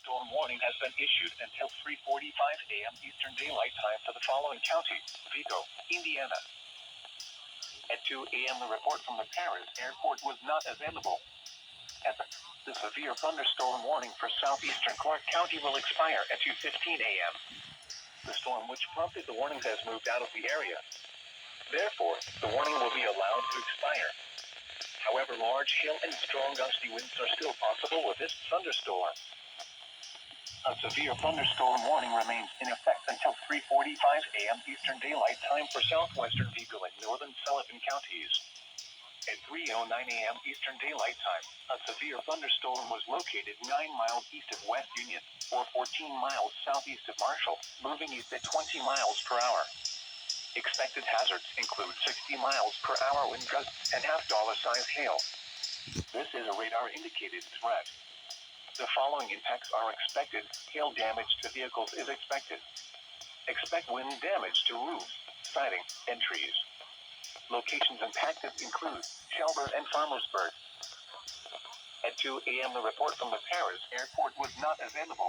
thunderstorm warning has been issued until 3:45 a.m. Eastern Daylight Time for the following county: Vigo, Indiana. At 2 a.m. the report from the Paris airport was not available. The severe thunderstorm warning for southeastern Clark County will expire at 2:15 a.m. The storm which prompted the warnings has moved out of the area. Therefore, the warning will be allowed to expire. However, large hail and strong gusty winds are still possible with this thunderstorm. A severe thunderstorm warning remains in effect until 3:45 a.m. Eastern Daylight Time for southwestern Vigo and northern Sullivan counties. At 3:09 a.m. Eastern Daylight Time, a severe thunderstorm was located 9 miles east of West Union, or 14 miles southeast of Marshall, moving east at 20 miles per hour. Expected hazards include 60 miles per hour wind gusts and half-dollar-size hail. This is a radar-indicated threat. The following impacts are expected. Hail damage to vehicles is expected. Expect wind damage to roofs, siding, and trees. Locations impacted include Shelburne and Farmersburg. At 2 a.m. the report from the Paris airport was not available.